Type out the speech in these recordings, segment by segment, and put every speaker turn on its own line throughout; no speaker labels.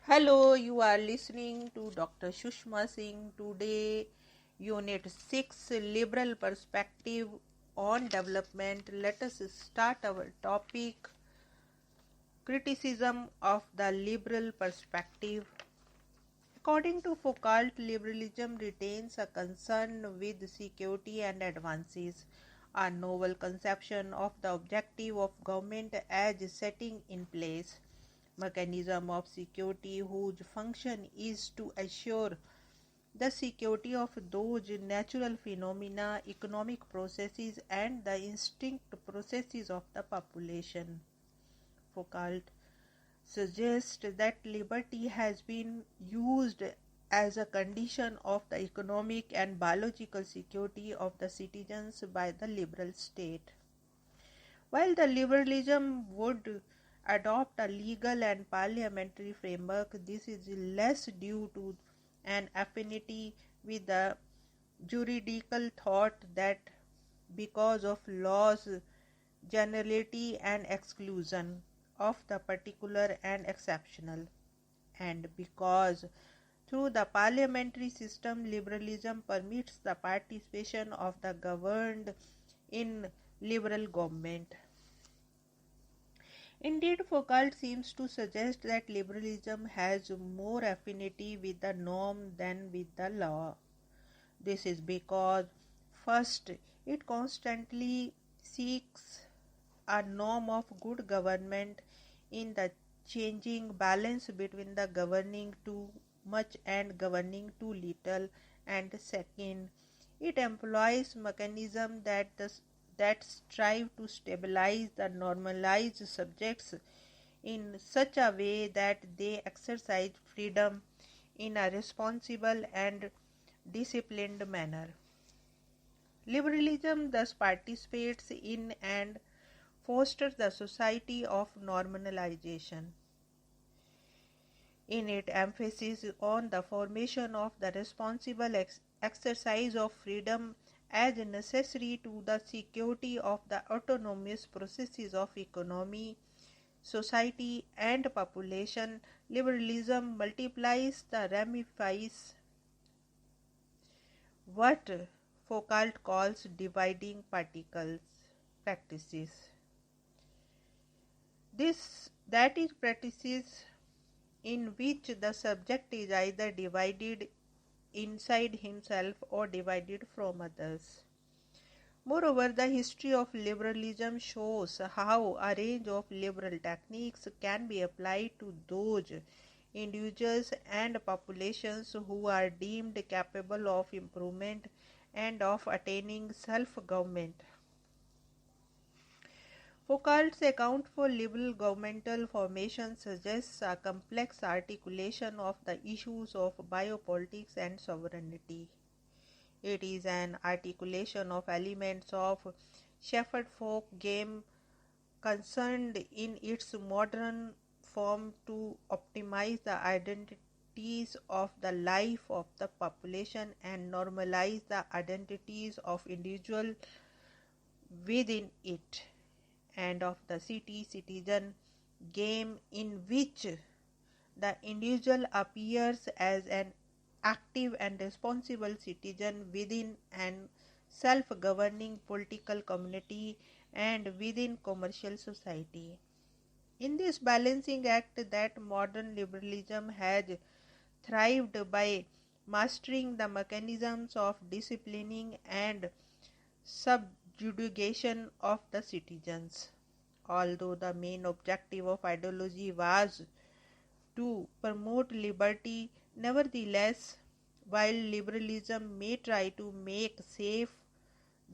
Hello, you are listening to Dr. Sushma Singh. Today, Unit 6 Liberal Perspective on Development. Let us start our topic Criticism of the Liberal Perspective. According to Foucault, liberalism retains a concern with security and advances, a novel conception of the objective of government as setting in place mechanism of security whose function is to assure the security of those natural phenomena, economic processes, and the instinct processes of the population. Foucault suggests that liberty has been used as a condition of the economic and biological security of the citizens by the liberal state. While the liberalism would adopt a legal and parliamentary framework, this is less due to an affinity with the juridical thought that because of laws, generality and exclusion of the particular and exceptional, and because through the parliamentary system liberalism permits the participation of the governed in liberal government. Indeed, Foucault seems to suggest that liberalism has more affinity with the norm than with the law. This is because, first, it constantly seeks a norm of good government in the changing balance between the governing too much and governing too little, and second, it employs mechanisms that strive to stabilize the normalized subjects in such a way that they exercise freedom in a responsible and disciplined manner. Liberalism thus participates in and fosters the society of normalization. In its emphasis on the formation of the responsible exercise of freedom as necessary to the security of the autonomous processes of economy, society, and population, liberalism multiplies the ramifications what Foucault calls dividing particles practices. That is practices in which the subject is either divided inside himself or divided from others. Moreover, the history of liberalism shows how a range of liberal techniques can be applied to those individuals and populations who are deemed capable of improvement and of attaining self-government. Foucault's account for liberal governmental formation suggests a complex articulation of the issues of biopolitics and sovereignty. It is an articulation of elements of shepherd folk game concerned in its modern form to optimize the identities of the life of the population and normalize the identities of individuals within it, and of the citizen game in which the individual appears as an active and responsible citizen within an self-governing political community and within commercial society. In this balancing act that modern liberalism has thrived by mastering the mechanisms of disciplining and subjugation of the citizens. Although the main objective of ideology was to promote liberty, nevertheless, while liberalism may try to make safe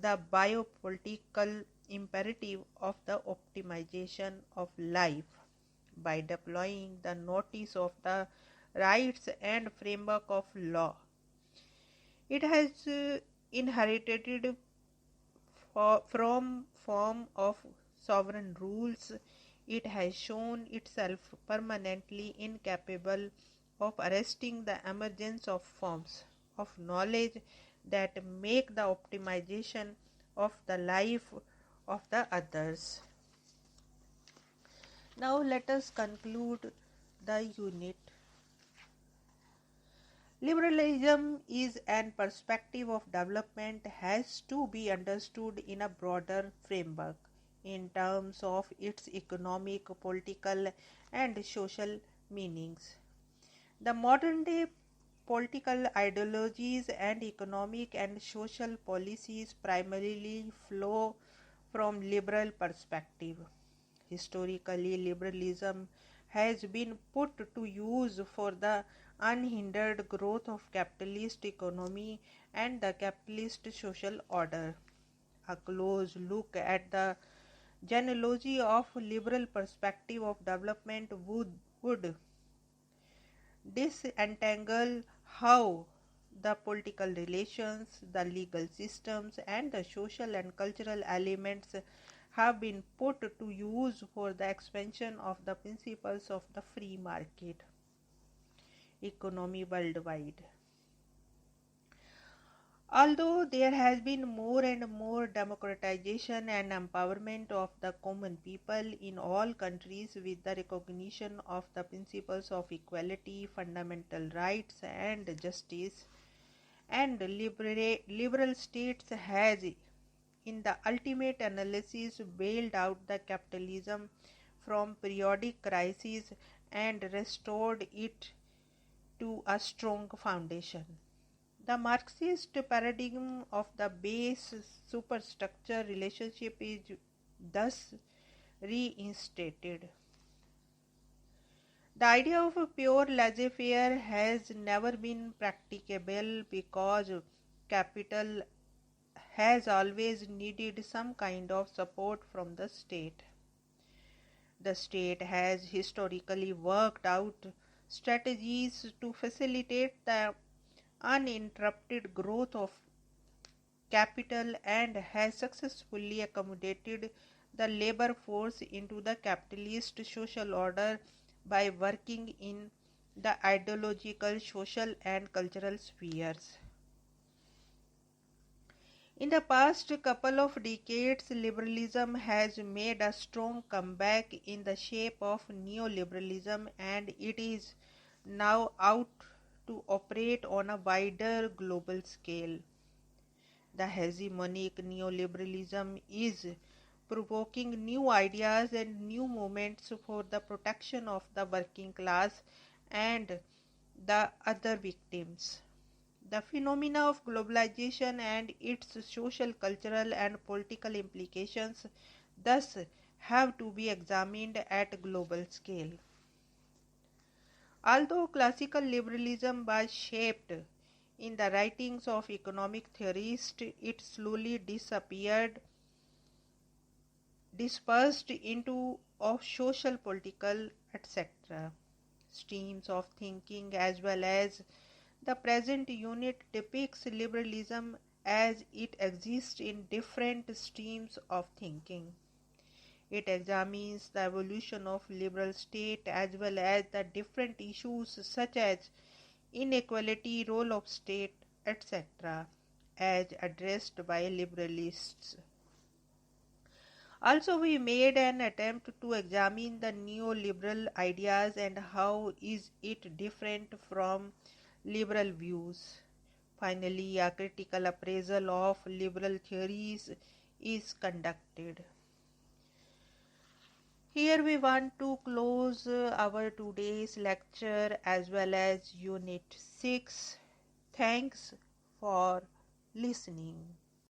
the biopolitical imperative of the optimization of life by deploying the notice of the rights and framework of law, it has inherited from form of sovereign rules. It has shown itself permanently incapable of arresting the emergence of forms of knowledge that make the optimization of the life of the others. Now let us conclude the unit. Liberalism is an perspective of development has to be understood in a broader framework in terms of its economic, political, and social meanings. The modern day political ideologies and economic and social policies primarily flow from liberal perspective. Historically, liberalism has been put to use for the unhindered growth of capitalist economy and the capitalist social order. A close look at the genealogy of liberal perspective of development would disentangle how the political relations, the legal systems, and the social and cultural elements have been put to use for the expansion of the principles of the free market economy worldwide. Although there has been more and more democratization and empowerment of the common people in all countries with the recognition of the principles of equality, fundamental rights and justice, and liberal states has in the ultimate analysis bailed out the capitalism from periodic crises and restored it to a strong foundation. The Marxist paradigm of the base superstructure relationship is thus reinstated. The idea of a pure laissez-faire has never been practicable because capital has always needed some kind of support from the state. The state has historically worked out strategies to facilitate the uninterrupted growth of capital and has successfully accommodated the labor force into the capitalist social order by working in the ideological, social, and cultural spheres. In the past couple of decades, liberalism has made a strong comeback in the shape of neoliberalism, and it is now out to operate on a wider global scale. The hegemonic neoliberalism is provoking new ideas and new movements for the protection of the working class and the other victims. The phenomena of globalization and its social, cultural, and political implications thus have to be examined at global scale. Although classical liberalism was shaped in the writings of economic theorists, it slowly dispersed into of social, political, etc. streams of thinking, as well as the present unit depicts liberalism as it exists in different streams of thinking. It examines the evolution of liberal state as well as the different issues such as inequality, role of state, etc., as addressed by liberalists. Also, we made an attempt to examine the neoliberal ideas and how is it different from liberal views. Finally, a critical appraisal of liberal theories is conducted. Here we want to close our today's lecture as well as Unit 6. Thanks for listening.